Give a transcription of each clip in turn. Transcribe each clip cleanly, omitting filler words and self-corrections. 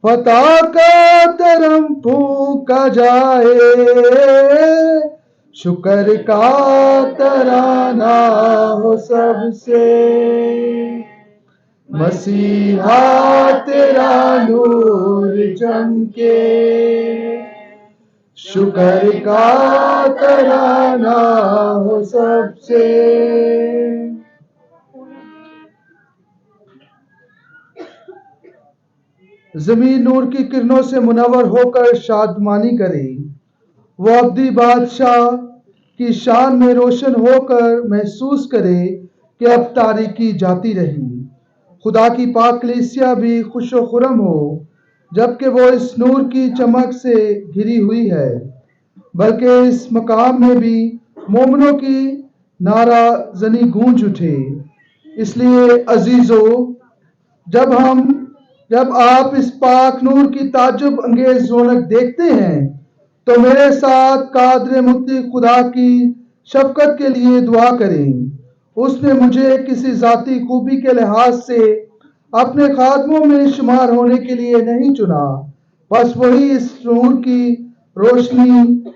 فتح کا ترم پھونکا جائے، شکر کا ترانہ ہو سب سے، مسیحا تیرا نور چمکے، شکر کا ترانہ ہو سب سے۔ زمین نور کی کرنوں سے منور ہو کر شادمانی کرے، وہ ابدی بادشاہ کی شان میں روشن ہو کر محسوس کرے کہ اب تاریکی جاتی رہی۔ خدا کی پاک کلیسیا بھی خوش و خرم ہو، جبکہ وہ اس نور کی چمک سے گھری ہوئی ہے، بلکہ اس مقام میں بھی مومنوں کی نعرہ زنی گونج اٹھے۔ اس لیے عزیزو، جب آپ اس پاک نور کی تعجب انگیز رونق دیکھتے ہیں تو میرے ساتھ قادر مطلق خدا کی شفقت کے لیے دعا کریں۔ اس نے مجھے کسی ذاتی خوبی کے لحاظ سے اپنے خادموں میں شمار ہونے کے لیے نہیں چنا، بس وہی اس نور کی روشنی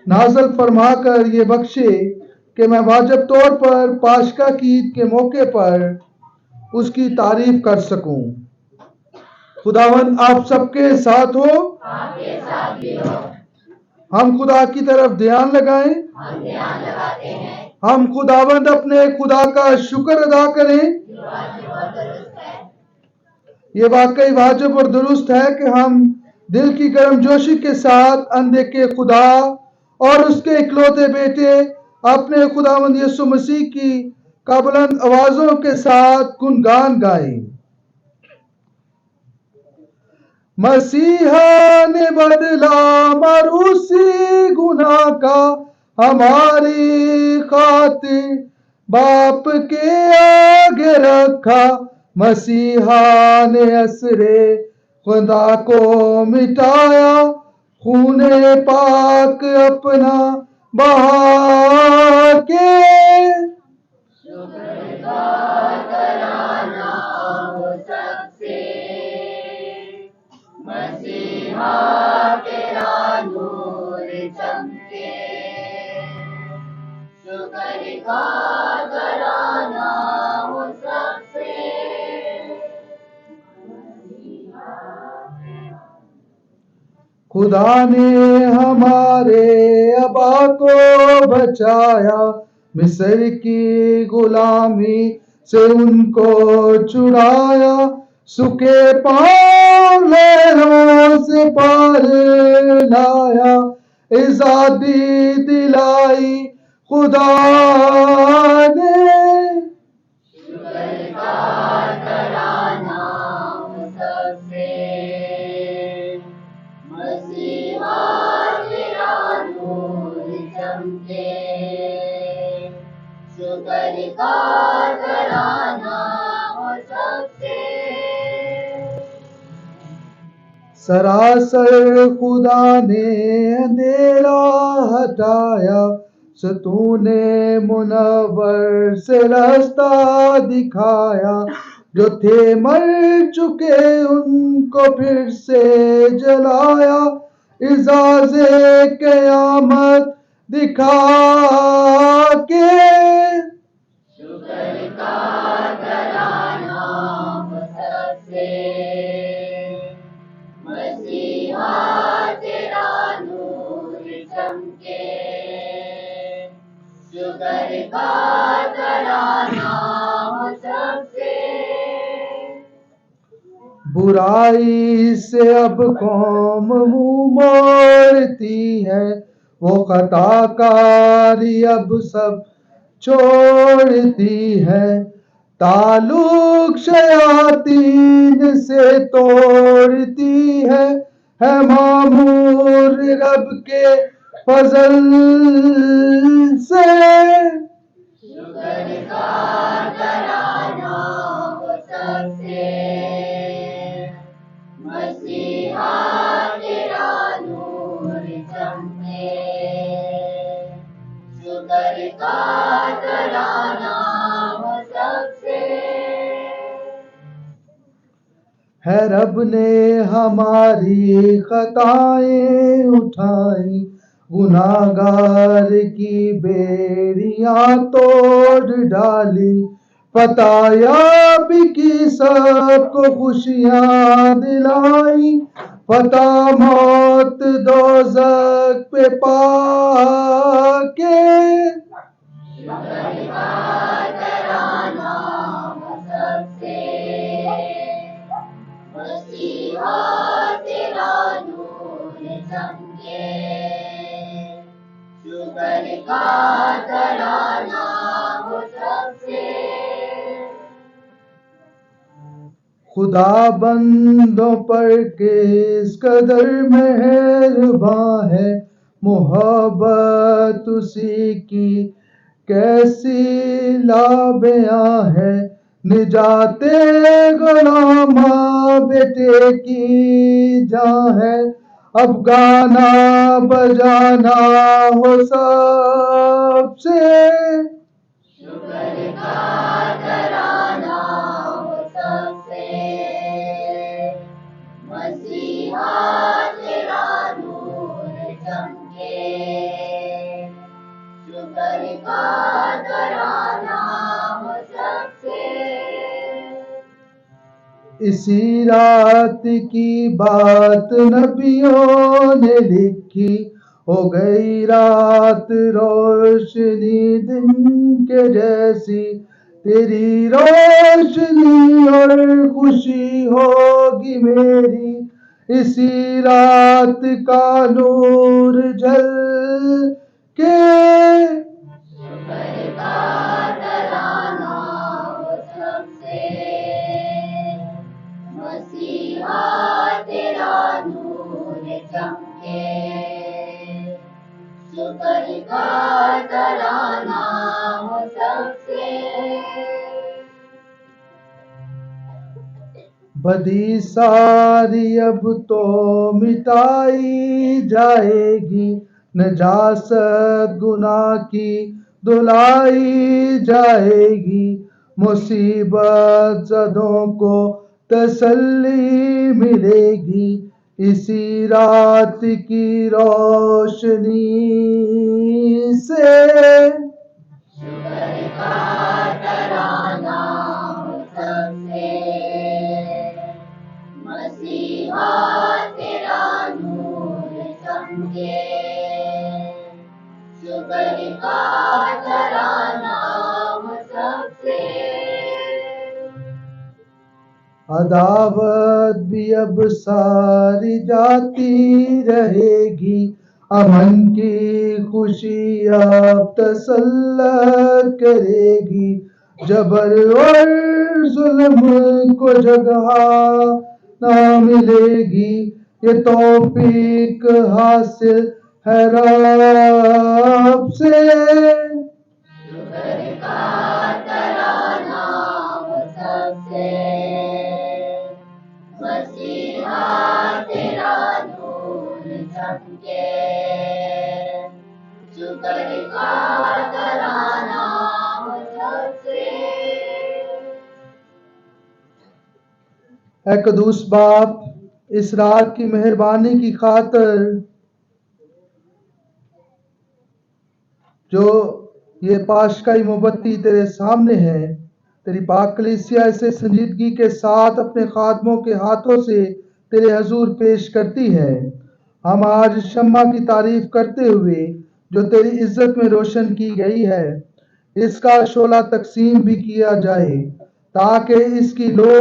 نازل فرما کر یہ بخشے کہ میں واجب طور پر پاشکا کی عید کے موقع پر اس کی تعریف کر سکوں۔ خداوند آپ سب کے ساتھ ہو۔ آپ کے ساتھ بھی ہو۔ ہم خدا کی طرف دھیان لگائیں۔ ہم دھیان لگاتے ہیں۔ ہم خداوند اپنے خدا کا شکر ادا کریں۔ یہ واجب اور درست ہے۔ یہ واقعی واجب اور درست ہے کہ ہم دل کی گرم جوشی کے ساتھ اندیکھے خدا اور اس کے اکلوتے بیٹے اپنے خداوند یسوع مسیح کی کابلند آوازوں کے ساتھ گنگان گائیں۔ مسیحا نے بدلا مروسی گناہ کا ہماری خاطر باپ کے آگے رکھا، مسیحا نے اسر خدا کو مٹایا، خون پاک اپنا بہا کے، شکر کا ترانہ ہو سب سے، مسیحا تیرا نور چمکے، شکر کا ترانہ ہو سب سے۔ خدا نے ہمارے آبا کو بچایا، مصر کی غلامی سے ان کو چھڑایا، سکے پاؤں لہروں سے پار لایا، آزادی دلائی خدا نے، شکر کا ترانہ ہو سب سے، مسیحا تیرا نور چمکے، شکر کا ترانہ ہو سب سے۔ سراسر خدا نے اندھیرا ہٹایا، ستون منور سے رستہ دکھایا، جو تھے مر چکے ان کو پھر سے جلایا، اعزاز قیامت دکھا کے، شکر کا ترانہ ہو سب سے، مسیحا تیرا نور چمکے، شکر کا ترانہ ہو سب سے۔ برائی سے اب قوم منہ موڑتی ہے، وہ خطا کاری اب سب چھوڑتی ہے، تعلق شیاطین سے توڑتی ہے معمور رب کے فضل سے، شکر کا ترانہ ہو سب سے، مسیحا تیرا نور چمکے، شکر کا ترانہ ہو سب سے۔ ہے رب نے ہماری خطائیں اٹھائیں، گناہگار کی بیڑیاں توڑ ڈالی، فتح یابی کی سب کو خوشیاں دلائی، فتح موت دوزخ پہ پا کے شکر کا ترانہ سب سے، مسیحا تیرا نور چمکے، شکر کا ترانہ سب سے۔ خدا بندوں پر کس قدر مہرباں ہے، محبت اسی کی کیسی لابیاں ہے، نجات غلاماں بیٹے کی جاں ہے، اب گانا بجانا ہو سب سے۔ شکر کا ترانہ سب سے، مسیحا تیرا نور چمکے، شکر کا ترانہ سب سے۔ اسی رات کی بات نبیوں نے لکھی، ہو گئی رات روشنی دن کے جیسی، تیری روشنی اور خوشی ہوگی میری، اسی رات کا نور جل کے۔ شکر کا ترانہ سب سے، مسیحا تیرا نور چمکے، شکر کا ترانہ سب سے۔ بدی ساری اب تو مٹائی جائے گی، نجاست گناہ کی دھلائی جائے گی، مصیبت زدوں کو تسلی ملے گی، اسی رات کی روشنی سے۔ شکر کا ترانہ سب سے، مسیحا تیرا نور چمکے، شکر کا ترانہ سب سے۔ عداوت بھی اب ساری جاتی رہے گی، امن کی خوشی اب تسلط کرے گی، جبر اور ظلم کو جگہ نہ ملے گی، یہ توفیق حاصل ہے رب سے۔ شکر کا ترانہ سب سے، مسیحا تیرا نور چمکے، شکر کا ترانہ سب سے۔ اے قدوس باپ، اس رات کی مہربانی کی خاطر جو یہ پاشکائی موبتی تیرے سامنے ہے، تیری پاک کلیسیا اسے سنجیدگی کے ساتھ اپنے خادموں کے ہاتھوں سے تیرے حضور پیش کرتی ہے۔ ہم آج شمع کی تعریف کرتے ہوئے جو تیری عزت میں روشن کی گئی ہے، اس کا شعلہ تقسیم بھی کیا جائے، تاکہ اس کی لو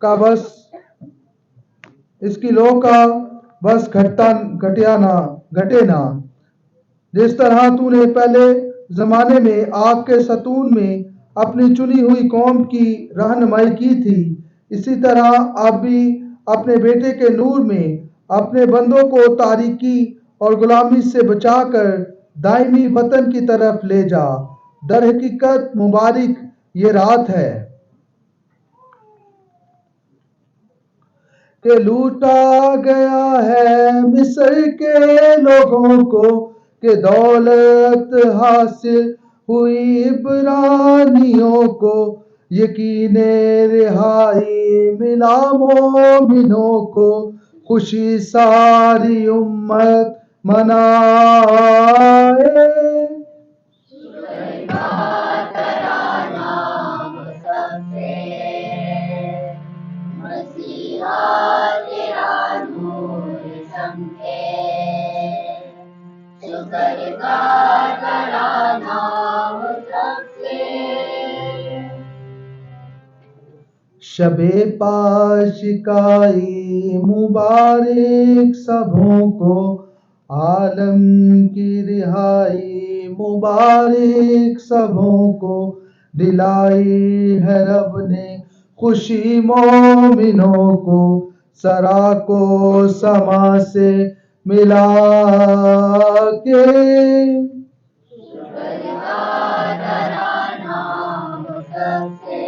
کا بس گھٹے نہ، جس طرح تو نے پہلے زمانے میں آگ کے ستون میں اپنی چنی ہوئی قوم کی رہنمائی کی تھی، اسی طرح اب بھی اپنے بیٹے کے نور میں اپنے بندوں کو تاریکی اور غلامی سے بچا کر دائمی وطن کی طرف لے جا۔ در حقیقت مبارک یہ رات ہے کہ لوٹا گیا ہے مصر کے لوگوں کو، کہ دولت حاصل ہوئی عبرانیوں کو، یقین رہائی ملا مومنوں کو، خوشی ساری امت منائے۔ شکر کا ترانہ ہو سب سے، مسیحا تیرا نور چمکے۔ شکر کا ترانہ ہو سب سے۔ شب پاشکائی مبارک سبھوں کو، عالم کی رہائی مبارک سبھوں کو، دلائی ہے رب نے خوشی مومنوں کو، سرا کو سما سے ملا کے۔ شکر کا ترانہ ہو سب سے،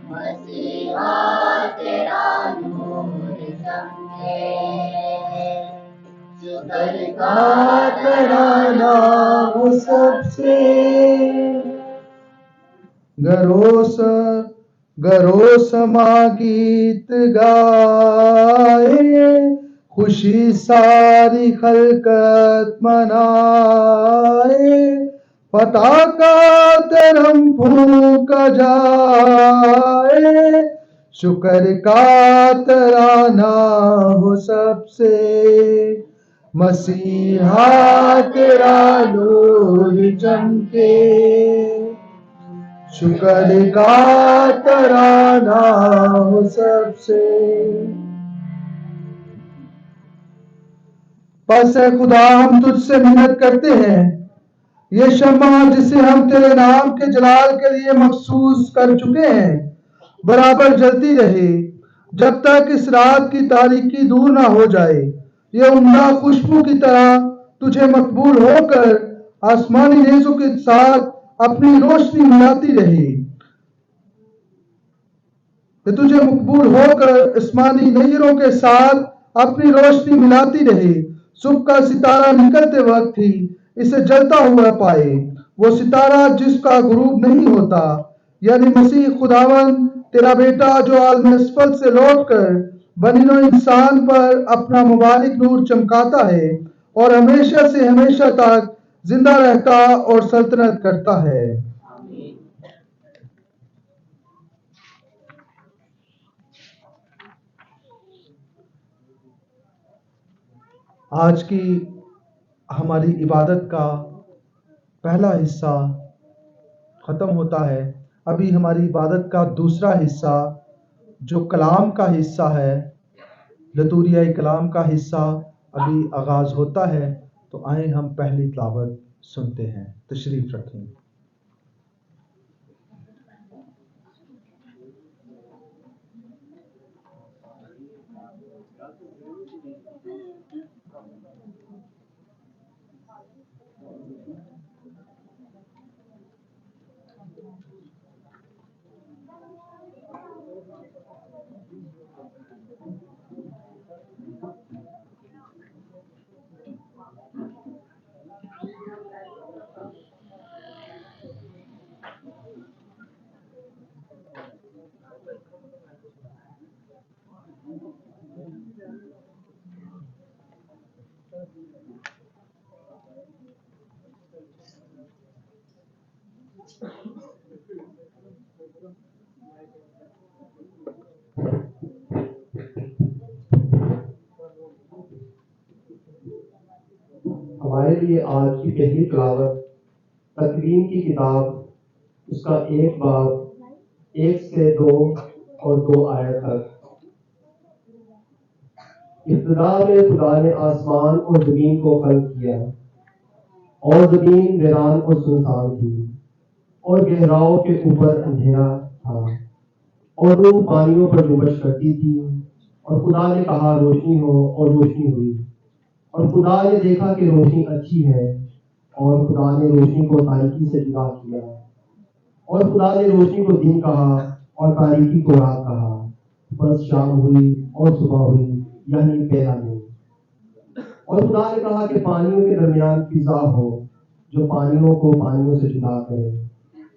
مسیحا تیرا نور چمکے۔ شکر کا ترانہ ہو سب سے۔ گرو سما گیت گائے، خوشی ساری خلقت منائے، فتح کا ترم پھونکا جائے، شکر کا ترانہ ہو سب سے، مسیحا تیرا نور چمکے۔ شکر کا ترانہ ہو سب سے۔ بس اے خدا، ہم تجھ سے منت کرتے ہیں، یہ شمع جسے ہم تیرے نام کے جلال کے لیے مخصوص کر چکے ہیں برابر جلتی رہے، جب تک اس رات کی تاریکی دور نہ ہو جائے۔ یہ عمدہ خوشبو کی طرح تجھے مقبول ہو کر آسمانی نیزوں کے ساتھ اپنی روشنی ملاتی رہے۔ کہ تجھے مقبول ہو کر آسمانی نیزوں کے ساتھ اپنی روشنی ملاتی رہے، صبح کا ستارہ نکلتے وقت ہی اسے جلتا ہوا پائے، وہ ستارہ جس کا غروب نہیں ہوتا، یعنی مسیح خداوند تیرا بیٹا، جو عالم اسفل سے لوٹ کر بنی نوع انسان پر اپنا مبارک نور چمکاتا ہے اور ہمیشہ سے ہمیشہ تک زندہ رہتا اور سلطنت کرتا ہے۔ آج کی ہماری عبادت کا پہلا حصہ ختم ہوتا ہے۔ ابھی ہماری عبادت کا دوسرا حصہ جو کلام کا حصہ ہے، لتوریہ کلام کا حصہ ابھی آغاز ہوتا ہے، تو آئیں ہم پہلی تلاوت سنتے ہیں۔ تشریف رکھیں۔ ہمارے لیے آج کی پہلی تلاوت تکوین کی کتاب، اس کا 1 باب 1 سے 2 اور 2 آیت تک۔ ابتدا میں خدا نے آسمان اور زمین کو خلق کیا، اور زمین ویران اور سنسان تھی، اور گہراؤں کے اوپر اندھیرا تھا، اور روح پانیوں پر جنبش کرتی تھی، اور خدا نے کہا روشنی ہو، اور روشنی ہوئی۔ اور خدا نے دیکھا کہ روشنی اچھی ہے، اور خدا نے روشنی کو تاریکی سے جدا کیا، اور خدا نے روشنی کو دن کہا اور تاریکی کو رات کہا۔ بس شام ہوئی اور صبح ہوئی، یعنی پہلا دن۔ اور خدا نے کہا کہ پانیوں کے درمیان فضا ہو، جو پانیوں کو پانیوں سے جدا کرے۔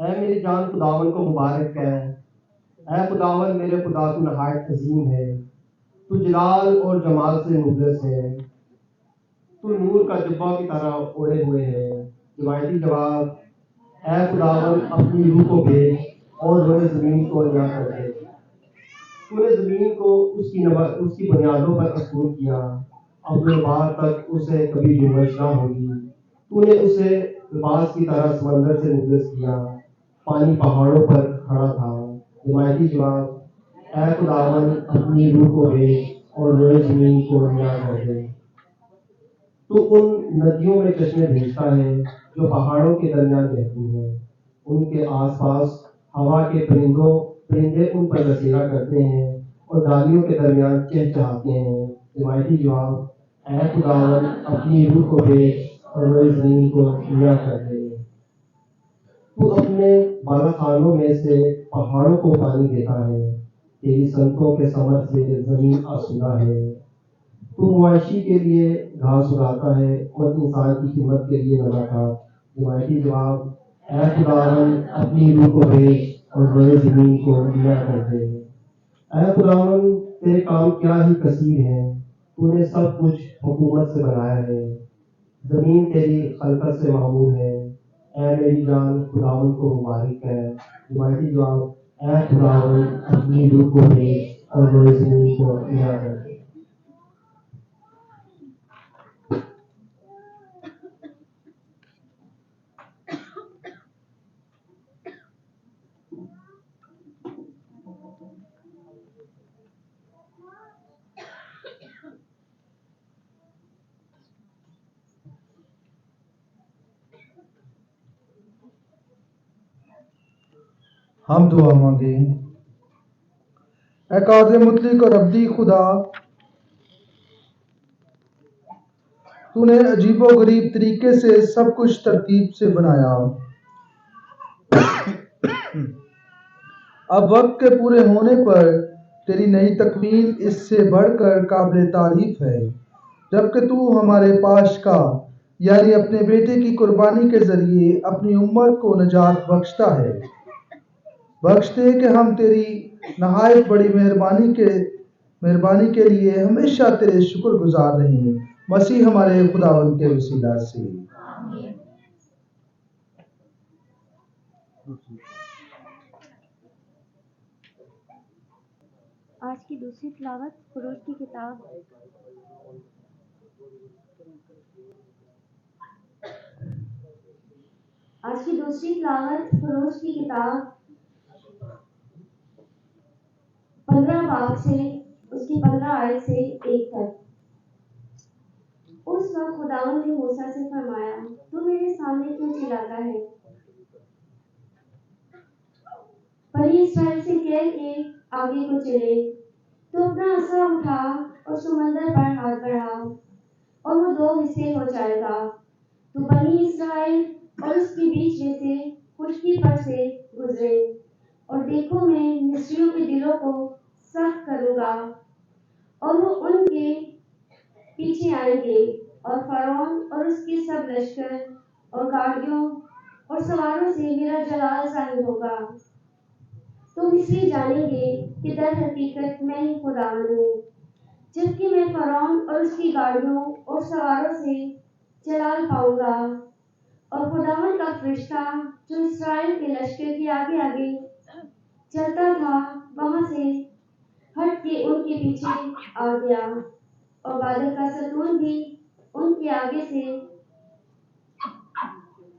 اے میری جان خداون کو مبارک ہے، اے خداون میرے خدا تو نہایت عظیم ہے، تو جلال اور جمال سے مخلص ہے، تو نور کا جبہ کی طرح اوڑھے ہوئے ہے۔ روایتی جواب: اے خداون اپنی روح کو بھیج اور روئے زمین کو نیا کر دے۔ تو نے زمین کو اس کی بنیادوں پر مشہور کیا، اپنے بار تک اسے کبھی جنبش نہ ہوگی۔ تو نے اسے لباس کی طرح سمندر سے مخلص کیا، پانی پہاڑوں پر کھڑا تھا۔ روایتی جواب: اے خداون اپنی روح کو بھیج اور روئے زمین کو نیا کر دے۔ تو ان ندیوں میں چشمے بھیجتا ہے جو پہاڑوں کے درمیان بہتی ہیں، ان کے آس پاس ہوا کے پرندے ان پر بسیرا کرتے ہیں اور ڈالیوں کے درمیان چہچہاتے ہیں۔ روایتی جواب: اے خداون اپنی روح کو بھیج اور روئے زمین کو نیا کر دے۔ تو اپنے بالا خانوں میں سے پہاڑوں کو پانی دیتا ہے، تیری سنتوں کے ثمر سے زمین آسودہ ہے۔ تو مویشی کے لیے گھاس اگاتا ہے اور انسان کی خدمت کے لیے نباتات۔ روایتی جواب: اے خداون اپنی روح کو بھیج اور روئے زمین کو نیا کر دے۔ اے خداون تیرے کام کیا ہی کثیر ہیں، تو نے سب کچھ حکومت سے بنایا ہے، زمین تیری خلقت سے معمور ہے۔ اے میری جان خداون کو مبارک ہے۔ روایتی جواب: اے خداون اپنی روح کو بھیج اور روئے زمین کو نیا کر دے۔ ہم دعا مانگیں۔ اے قادر مطلق اور ابدی خدا، تو نے عجیب و غریب طریقے سے سب کچھ ترتیب سے بنایا۔ اب وقت کے پورے ہونے پر تیری نئی تکمیل اس سے بڑھ کر قابل تعریف ہے، جبکہ تو ہمارے پاش کا یعنی اپنے بیٹے کی قربانی کے ذریعے اپنی امت کو نجات بخشتا ہے۔ بخش دے کہ ہم تیری نہایت بڑی مہربانی کے لیے ہمیشہ تیرے شکر گزار رہیں، مسیح ہمارے خداوند کے وسیلہ سے۔ آج کی دوسری تلاوت خروج کی کتاب خروج کی کتاب 15 باب سے اس کی 15 آیت سے 1 تک۔ اس وقت خداوند نے موسیٰ سے فرمایا، تو میرے سامنے کیوں چلاتا ہے؟ بنی اسرائیل سے کہہ کے آگے کو چلے۔ تو اپنا عصا اٹھا اور سمندر پر ہاتھ بڑھا اور وہ 2 حصے ہو جائے گا۔ تو بنی اسرائیل اور اس کے بیچ میں سے خشکی پر سے گزرے، اور دیکھو میں مصریوں کے دلوں کو سخت کروں گا اور وہ ان کے پیچھے آئیں گے، اور فرعون اور اس کے سب لشکر اور گاڑیوں اور سواروں سے میرا جلال ظاہر ہوگا۔ تو مصری جانیں گے کہ در حقیقت میں ہی خداوند ہوں، جبکہ میں فرعون اور اس کی گاڑیوں اور سواروں سے جلال پاؤں گا۔ اور خداوند کا فرشتہ جو اسرائیل کے لشکر کے آگے آگے چلتا تھا وہاں سے ہٹ کے ان کے پیچھے آ گیا، اور بادل کا ستون بھی ان کے آگے سے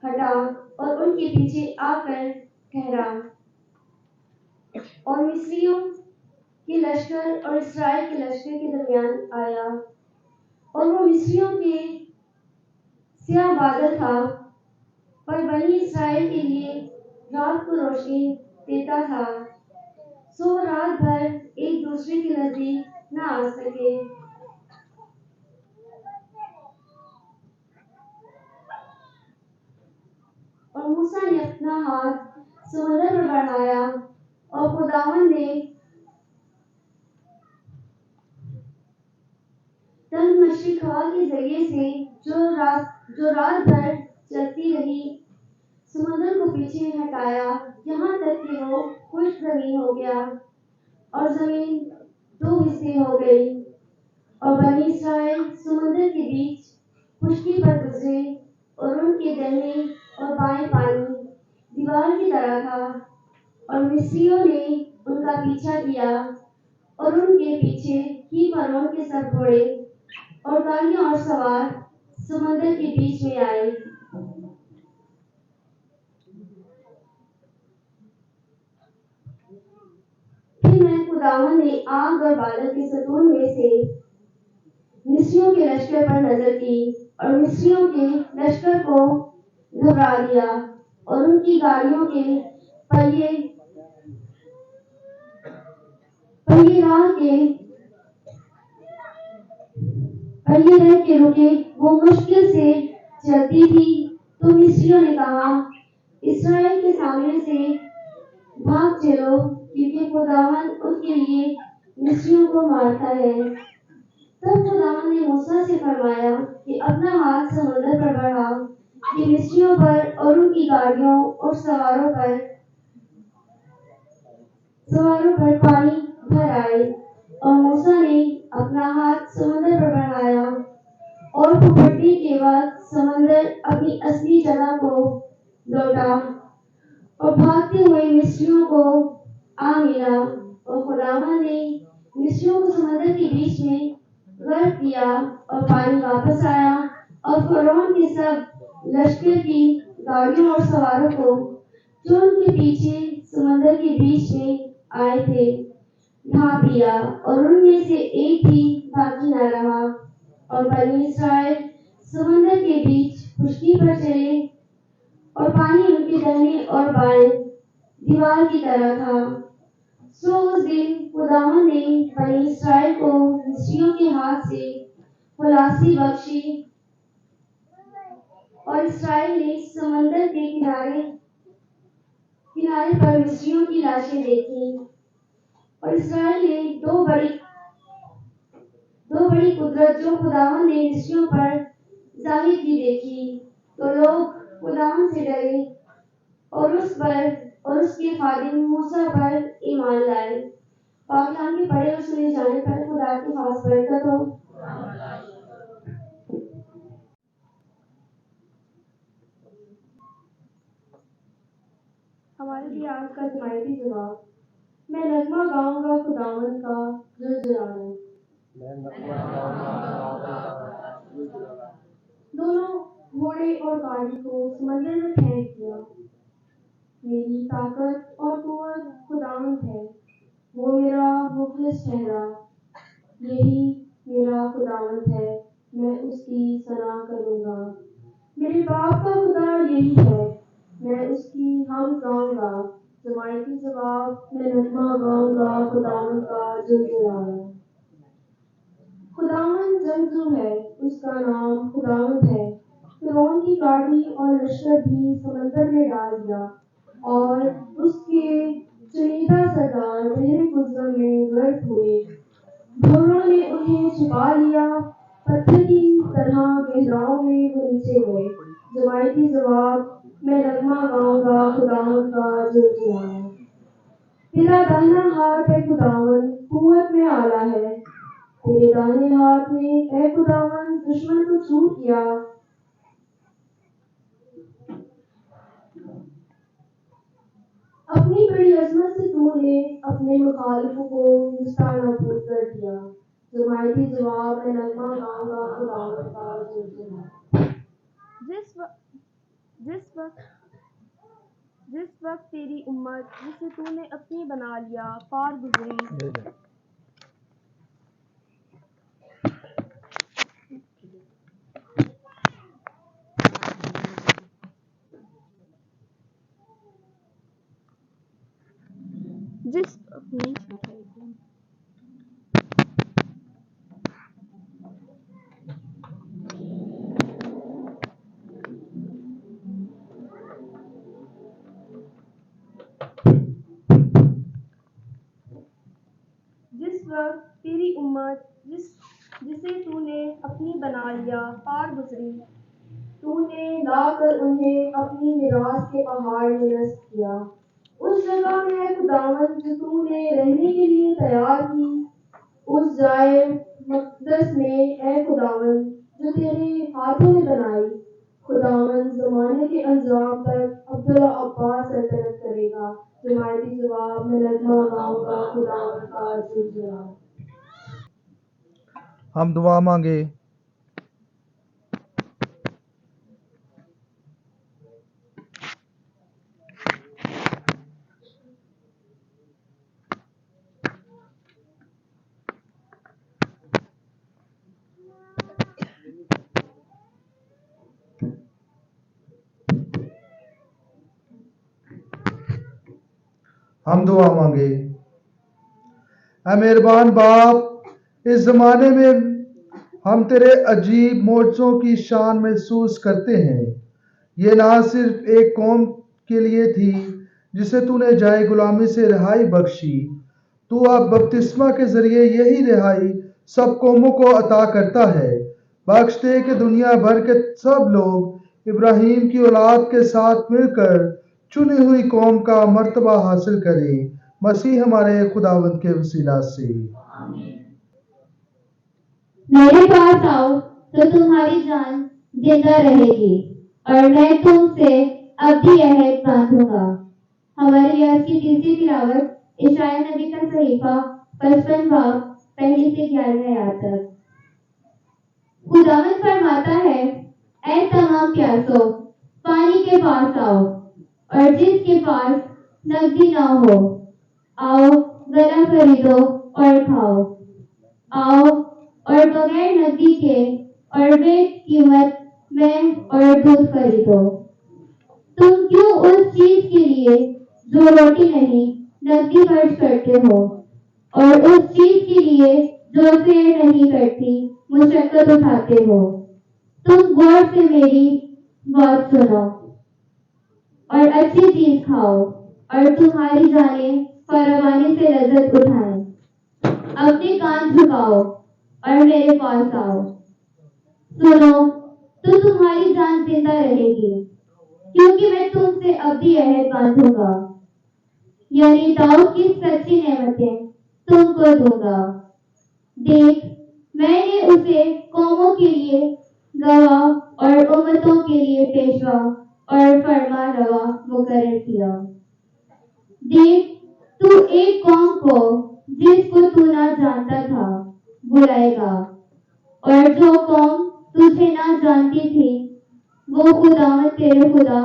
ہٹا اور ان کے پیچھے آ کر ٹھہرا، اور مصریوں کے لشکر اور اسرائیل کے لشکر کے درمیان آیا، اور وہ مصریوں کے سیاہ بادل تھا، پر بنی اسرائیل کے لیے رات کو روشنی دیتا تھا، سو رات بھر ایک دوسرے کے نزدیک نہ آ سکے۔ اور موسیٰ نے اپنا ہاتھ سمندر پر بڑھایا، اور خداوند نے تنگ مشرق ہوا کے ذریعے سے جو رات بھر چلتی رہی سمندر کو پیچھے ہٹایا یہاں تک کہ وہ خشک زمین ہو گیا اور زمین دو حصے ہو گئی اور بنی اسرائیل سمندر کے بیچ خشکی پر گزرے اور ان کے دہنے اور بائیں پانی دیوار کی طرح تھا اور مصریوں نے ان کا پیچھا کیا اور ان کے پیچھے ہی فرعون کے سب گھوڑے اور گاڑیاں اور سوار سمندر کے بیچ میں آئے۔ پھر میں خداوند نے آگ اور بادل کے ستون میں سے مصریوں کے لشکر پر نظر کی اور مصریوں کے لشکر کو گھبرا دیا اور ان کی گاڑیوں کے پہیے رہ کے رکے، وہ مشکل سے چلتی تھی۔ تو مصریوں نے کہا اسرائیل کے سامنے سے بھاگ چلو کیونکہ خداوند ان کے لیے مصریوں کو مارتا ہے۔ تب خداوند نے موسیٰ سے فرمایا کہ اپنا ہاتھ سمندر پر بڑھا کہ مصریوں پر اور ان کی گاڑیوں اور سواروں پر پانی بھر آئے، اور موسیٰ نے اپنا ہاتھ سمندر پر بڑھایا اور پھپھڑنے کے بعد سمندر اپنی اصلی جگہ کو لوٹا اور بھاگتے ہوئے مصریوں کو آ ملا، اور خداوند نے مصریوں کو سمندر کے بیچ میں غرق کیا اور پانی واپس آیا اور فرعون کے سب لشکر کی گاڑیوں اور سواروں کو جو ان کے پیچھے سمندر کے بیچ میں آئے تھے ڈھانپ لیا اور ان میں سے ایک بھی باقی نہ رہا، اور بنی اسرائیل سمندر کے بیچ خشکی پر چلے اور پانی ان کے دہنے اور بائیں دیوار کی طرح تھا۔ سو اس دن خداوند نے بنی اسرائیل کو مصریوں کے ہاتھ سے خلاصی بخشی، اور اسرائیل نے سمندر کے کنارے پر مصریوں کی لاشیں دیکھی، اور اسرائیل نے دو بڑی قدرت جو خداوند نے مصریوں پر ظاہر کی دیکھی، تو لوگ خداوند سے ڈرے اور اس کے خادم موسیٰ پر ایمان لائے۔ پاک کلام کے پڑھے اور سنے جانے پر خدا کی خاص برکت ہو۔ ہمارے لیے آج کا حمایتی جواب: میں نغمہ گاؤں گا خداوند کا جلجلانا۔ دونوں گھوڑے اور گاڑی کو سمندر میں پھینک دیا۔ میری طاقت اور قوت خداوند ہے، وہ میرا مخلص ٹھہرا۔ یہی میرا خداوند ہے، میں اس کی ثنا کروں گا۔ میرے باپ کا خدا یہی ہے، میں اس کی حمد گاؤں گا۔ جماعتی جواب: میں نغمہ گاؤں گا خداوند کا جلجلانا۔ خداوند جنگجو ہے، اس کا نام خداوند ہے۔ فرعون کی گاڑی اور لشکر بھی سمندر میں ڈال دیا، اور اس کے چنیدہ سردار بحر قزم میں غرق ہوئے۔ بھوروں نے انہیں چھپا لیا، پتھر کی طرح گہراؤں میں وہ نیچے گئے۔ جماعتی جواب: میں نغمہ گاؤں گا خداوند کا جلجلانا۔ تیرا داہنا ہاتھ اے خداوند قوت میں اعلیٰ ہے، تیرے داہنے ہاتھ نے اے خداوند دشمن کو چور کیا۔ اپنی بڑی عظمت سے تو نے اپنے مخالفوں کو نستانابود کر دیا۔ جماعتی جواب: میں نغمہ گاؤں گا خداوند کا جلجلانا۔ جس وقت تیری امت جسے تو نے اپنی بنا لیا پار گزری، جس وقت تیری امت جسے تو نے اپنی بنا لیا پار گزری، تو نے لا کر انہیں اپنی میراث کے پہاڑ میں نصب کیا۔ اس جگہ میں اے خداوند جو تو نے رہنے کے لیے تیار کی، اس جائے مقدس میں اے خداوند جو تیرے ہاتھوں نے بنائی، خداوند زمانے کے انجام تک عبدالعباس سلطنت کرے گا۔ جماعتی جواب میں نغمہ گاؤں گا خداوند کا جلال۔ ہم دعا مانگے۔ ہم دعا مانگے۔ اے مہربان باپ، اس زمانے میں ہم تیرے عجیب معجزوں کی شان محسوس کرتے ہیں۔ یہ نہ صرف ایک قوم کے لیے تھی جسے تو نے جائے غلامی سے رہائی بخشی، تو اب بپتسمہ کے ذریعے یہی رہائی سب قوموں کو عطا کرتا ہے۔ بخش دے کہ دنیا بھر کے سب لوگ ابراہیم کی اولاد کے ساتھ مل کر چنی ہوئی قوم کا مرتبہ حاصل کریں، مسیح ہمارے خداوند کے وسیلہ سے۔ میرے پاس آؤ تو تمہاری جان زندہ رہے گی اور میں تم سے ابدی عہد باندھوں گا۔ ہمارے ریاض کی تیسری تلاوت اشعیاء نبی کا صحیفہ 55 باب 1 سے 11 آیات تک۔ خداوند فرماتا ہے، اے تمام پیاسو، پانی کے پاس آؤ، اور جس کے پاس نقدی نہ ہو، آؤ گلا خریدو اور کھاؤ۔ آؤ اور بغیر نقدی کے اور بے قیمت میں اور دودھ خریدو۔ تم کیوں اس چیز کے لیے جو روٹی نہیں نقدی خرچ کرتے ہو، اور اس چیز کے لیے جو سیر نہیں کرتی مشقت اٹھاتے ہو؟ تم غور سے میری بات سنو اور اچھی چیز کھاؤ، اور تمہاری جانیں فراوانی سے لذت اٹھائیں۔ اپنے کان جھکاؤ اور میرے پاس آؤ، سنو تو تمہاری جان زندہ رہے گی، کیونکہ میں تم سے ابدی عہد باندھوں گا، یعنی داؤد کی سچی نعمتیں تم کو دوں گا۔ دیکھ، میں نے اسے قوموں کے لیے گواہ اور امتوں کے لیے پیشوا اور فرما روا مقرر کیا۔ دیکھ، تو ایک قوم کو جس کو تو نہ جانتا تھا بلائے گا، اور جو قوم تجھے نہ جانتی تھی وہ خداوند تیرے خدا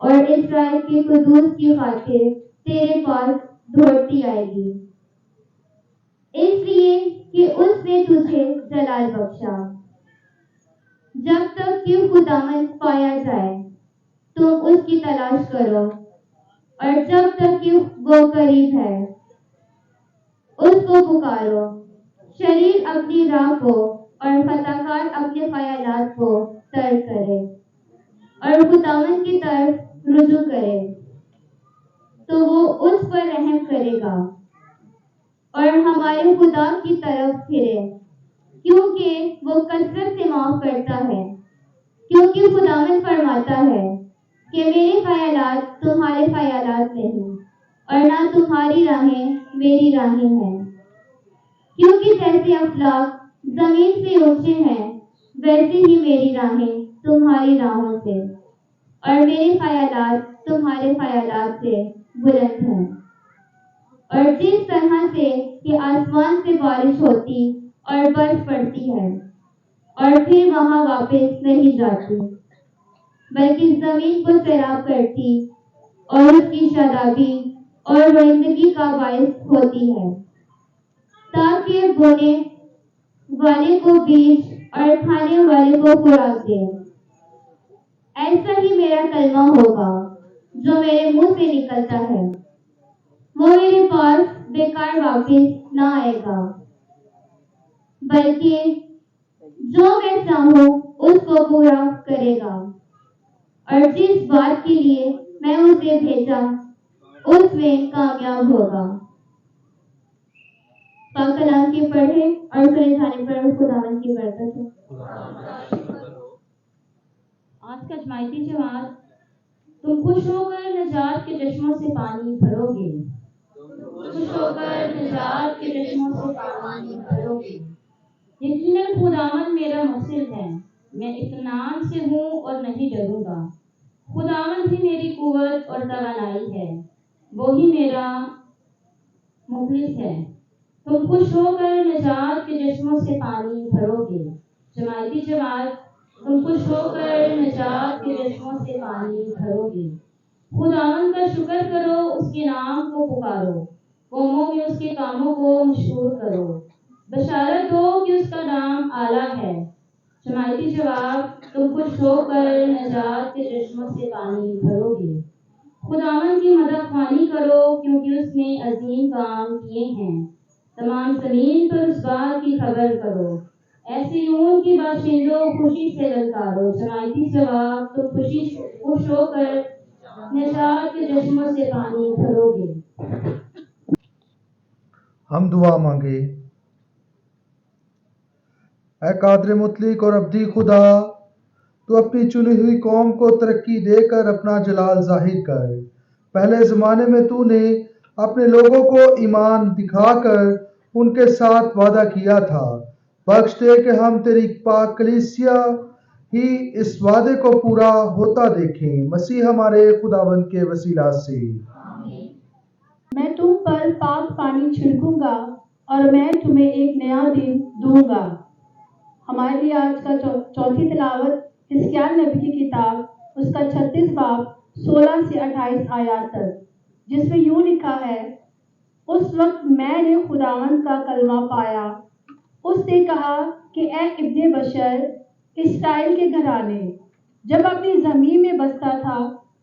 اور اسرائیل کے قدوس کی خاطر تیرے پاس دوڑتی آئے گی، اس لیے کہ اس نے تجھے جلال بخشا۔ جب تک کہ خداوند پایا جائے تم اس کی تلاش کرو، اور جب تک کہ وہ قریب ہے اس کو پکارو۔ شریر اپنی راہ کو اور خطا کار اپنے خیالات کو ترک کرے اور خداوند کی طرف رجوع کرے تو وہ اس پر رحم کرے گا اور ہمارے خدا کی طرف پھرے، کیونکہ وہ کثرت سے معاف کرتا ہے۔ کیونکہ خداوند فرماتا ہے کہ میرے خیالات تمہارے خیالات نہیں، اور نہ تمہاری راہیں میری راہیں ہیں۔ کیونکہ جیسے افلاک زمین سے اونچے ہیں، ویسے ہی میری راہیں تمہاری راہوں سے اور میرے خیالات تمہارے خیالات سے بلند ہیں۔ اور جس طرح سے کہ آسمان سے بارش ہوتی اور برف پڑتی ہے اور پھر وہاں واپس نہیں جاتی، بلکہ زمین کو سیراب کرتی اور اس کی شادابی اور روئندگی کا باعث ہوتی ہے، تاکہ بونے والے کو بیج اور کھانے والے کو خوراک دے، ایسا ہی میرا کلمہ ہوگا جو میرے منہ سے نکلتا ہے، وہ میرے پاس بیکار واپس نہ آئے گا، بلکہ جو میں چاہوں اس کو پورا کرے گا، اور جس بات کے لیے میں اسے بھیجا اس میں کامیاب ہوگا۔ پاک کلام کی پڑھے اور سنے جانے پر خداوند کی برکت ہو۔ آیات کا جماعتی جماعت، تم خوش ہو کر نجات کے چشموں سے پانی بھرو گے، خوش ہو کر نجات کے چشموں سے پانی بھرو گے۔ یقیناً خداوند میرا محسن ہے، میں اطمینان سے ہوں اور نہیں ڈروں گا۔ خداوند ہی میری قوت اور توانائی ہے، وہی میرا مخلص ہے۔ تم خوش ہو کر نجات کے چشموں سے پانی بھرو گے۔ جماعتی جماعت، تم خوش ہو کر نجات کے چشموں سے پانی بھرو گے۔ خداوند کا شکر کرو، اس کے نام کو پکارو، قوموں میں اس کے کاموں کو مشہور کرو، بشارت دو کہ اس کا نام اعلیٰ ہے۔ جماعتی جواب، تم خوش ہو کر نجات کے چشموں سے پانی بھرو گے۔ خداوند کی مدح خوانی کرو، کیونکہ اس نے عظیم کام کیے ہیں۔ تمام زمین پر اس بات کی خبر کرو، ایسے یوں کی باشندوں خوشی سے للکارو۔ جماعتی جواب، تم خوش ہو کر نجات کے چشموں سے پانی بھرو گے۔ ہم دعا مانگے۔ اے قادر مطلق اور ابدی خدا، تو اپنی چنی ہوئی قوم کو ترقی دے کر اپنا جلال ظاہر کر۔ پہلے زمانے میں تو نے اپنے لوگوں کو ایمان دکھا کر ان کے ساتھ وعدہ کیا تھا۔ بخش دے کہ ہم تیری پاک کلیسیا ہی اس وعدے کو پورا ہوتا دیکھیں، مسیح ہمارے خداوند کے وسیلہ سے۔ میں تم پر پاک پانی چھڑکوں گا اور میں تمہیں ایک نیا دن دوں گا۔ ہمارے لیے آج کا چوتھی تلاوت حزقیال نبی کی کتاب، اس کا 36 باب 16 سے 28 آیات تک، جس میں یوں لکھا ہے: اس وقت میں نے خداوند کا کلمہ پایا، اس نے کہا کہ اے ابن بشر، اسرائیل کے گھرانے جب اپنی زمین میں بستا تھا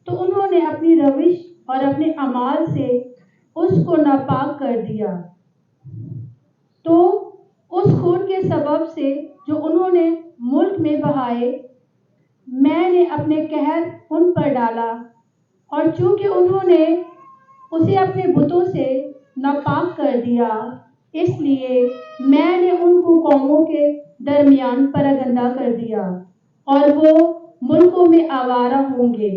تو انہوں نے اپنی روش اور اپنے اعمال سے اس کو ناپاک کر دیا، تو اس خون کے سبب سے جو انہوں نے ملک میں بہائے، میں نے اپنے قہر ان پر ڈالا، اور چونکہ انہوں نے اسے اپنے بتوں سے ناپاک کر دیا، اس لیے میں نے ان کو قوموں کے درمیان پراگندہ کر دیا، اور وہ ملکوں میں آوارہ ہوں گے۔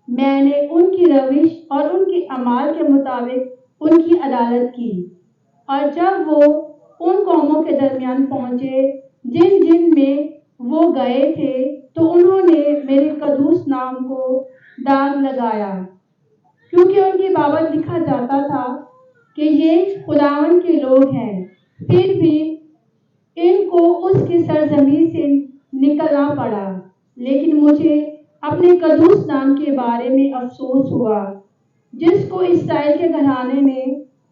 میں نے ان کی روش اور ان کے اعمال کے مطابق ان کی عدالت کی، اور جب وہ ان قوموں کے درمیان پہنچے جن جن میں وہ گئے تھے، تو انہوں نے میرے قدوس نام کو داغ لگایا، کیونکہ ان کی بابت لکھا جاتا تھا کہ یہ خداوند کے لوگ ہیں، پھر بھی ان کو اس کی سرزمین سے نکلنا پڑا۔ لیکن مجھے اپنے قدوس نام کے بارے میں افسوس ہوا، جس کو اسرائیل کے گھرانے نے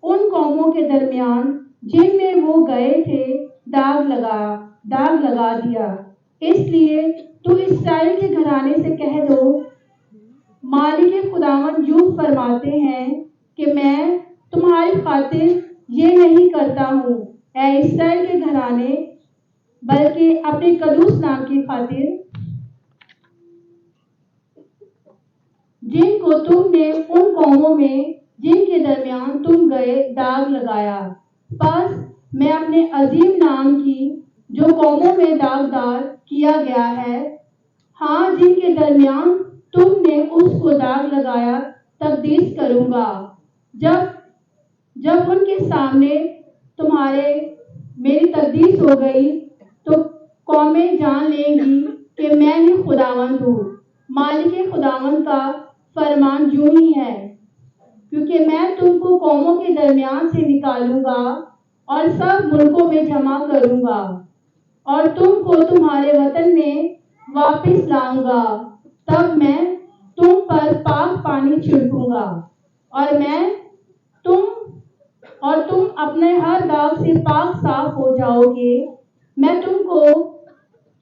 ان قوموں کے درمیان جن میں وہ گئے تھے داغ لگا دیا۔ اس لیے تو اسرائیل کے گھرانے سے کہہ دو، مالک خداوند یوں فرماتے ہیں کہ میں تمہاری خاطر یہ نہیں کرتا ہوں، اے اسرائیل کے گھرانے، بلکہ اپنے قدوس نام کی خاطر، جن کو تم نے ان قوموں میں جن کے درمیان تم گئے داغ لگایا۔ پس میں اپنے عظیم نام کی جو قوموں میں داغدار کیا گیا ہے، ہاں جن کے درمیان تم نے اس کو داغ لگایا، تقدیس کروں گا۔ جب ان کے سامنے تمہارے میری تقدیس ہو گئی تو قومیں جان لیں گی کہ میں ہی خداوند ہوں۔ مالک خداوند کا فرمان یوں ہی ہے، کیونکہ میں تم کو قوموں کے درمیان سے نکالوں گا اور سب ملکوں میں جمع کروں گا، اور تم کو تمہارے وطن میں واپس لاؤں گا۔ تب میں تم پر پاک پانی چھڑکوں گا، اور تم اپنے ہر داغ سے پاک صاف ہو جاؤ گے۔ میں تم کو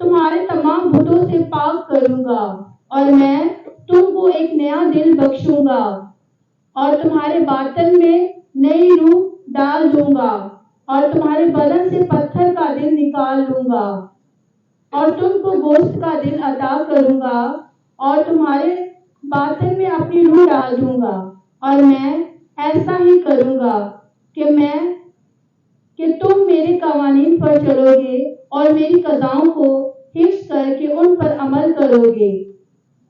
تمہارے تمام بتوں سے پاک کروں گا، اور میں تم کو ایک نیا دل بخشوں گا، اور تمہارے باطن میں نئی روح ڈال دوں گا، اور تمہارے بدن سے پتھر کا دل نکال لوں گا، اور تم کو گوشت کا دل عطا کروں گا، اور تمہارے باطن میں اپنی روح ڈال دوں گا۔ اور میں ایسا ہی کروں گا کہ تم میرے قوانین پر چلو گے اور میری قضاؤں کو حفظ کر کے ان پر عمل کرو گے۔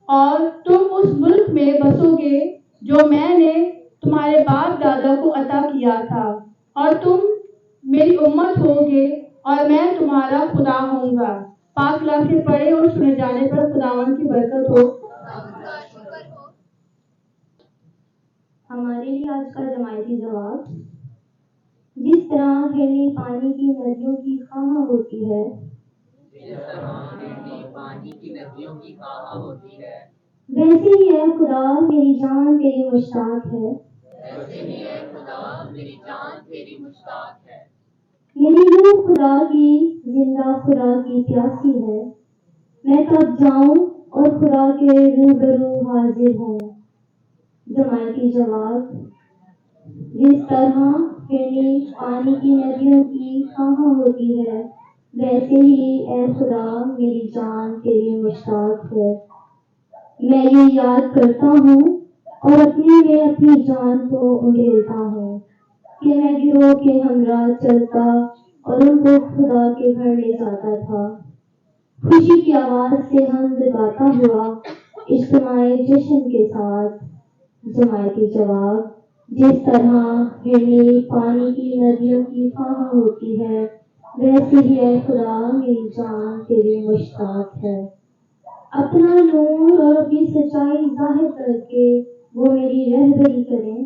اور تم اس ملک میں بسوگے جو میں نے تمہارے باپ دادا کو عطا کیا تھا، اور تم میری امت ہوگے اور میں تمہارا خدا ہوں گا۔ پاک کلام سے پڑھے اور سنے جانے پر خداوند کی برکت ہو۔ ہمارے لیے آج کا جماعتی جواب: جس طرح ہرنی پانی کی ندیوں کی خواہاں ہوتی ہے، ویسے ہی اے خدا میری جان تیری مشتاق ہے۔ میری روح خدا کی، زندہ خدا کی پیاسی ہے۔ میں کب جاؤں اور خدا کے روبرو حاضر ہوں؟ جماعتی جواب: جس طرح ہرنی پانی کی ندیوں کی خواہاں ہوتی ہے، ویسے ہی اے خدا میری جان تیری مشتاق ہے۔ میں یہ یاد کرتا ہوں اور اپنے میں اپنی جان کو انڈھیلتا ہوں کہ میں گروہ کے ہمراہ چلتا اور ان کو خدا کے گھر لے جاتا تھا۔ خوشی کی آواز سے حمد گاتا ہوا اجتماع جشن کے ساتھ۔ جماعتی جواب: جس طرح ہرنی پانی کی ندیوں کی خواہاں ہوتی ہے، ویسے ہی اے خدا میری جان تیری مشتاق ہے۔ اپنا نور اور اپنی سچائی ظاہر کر کے وہ میری رہبری کریں،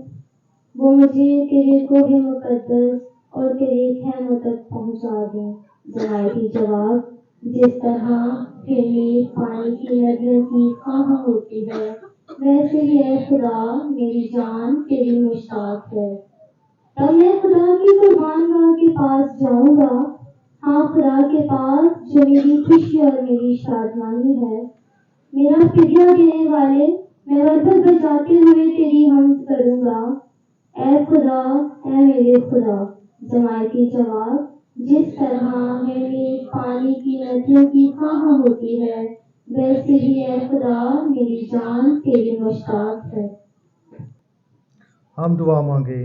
وہ مجھے تیرے کوہ مقدس اور تیرے خیموں تک پہنچا دیں۔ جماعتی جواب: جس طرح ہرنی پانی کی ندیوں کی خواہاں ہوتی ہے، ویسے ہی اے خدا میری جان تیری مشتاق ہے۔ تب میں خدا کی قربان گاہ کے پاس جاؤں گا، ہاں خدا کے پاس جو میری خوشی اور میری شادمانی ہے۔ میرا فدیہ دینے والے، میں وربت بجاتے ہوئے تیری حمد کروں گا، اے خدا اے میرے خدا۔ جماعتی جواب: جس طرح ہرنی پانی کی ندیوں کی خواہاں ہوتی ہے، ویسے ہی اے خدا میری جان تیری مشتاق ہے۔ ہم دعا مانگے۔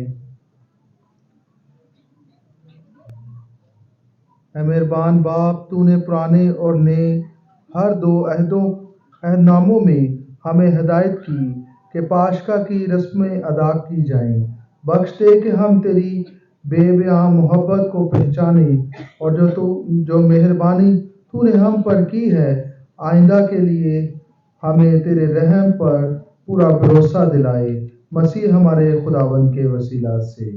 اے مہربان باپ، تو نے پرانے اور نئے ہر دو عہد ناموں میں ہمیں ہدایت کی کہ پاشکا کی رسمیں ادا کی جائیں۔ بخش دے کہ ہم تیری بے بیاں محبت کو پہچانیں اور جو مہربانی تو نے ہم پر کی ہے، آئندہ کے لیے ہمیں تیرے رحم پر پورا بھروسہ دلائے۔ مسیح ہمارے خداوند کے وسیلہ سے۔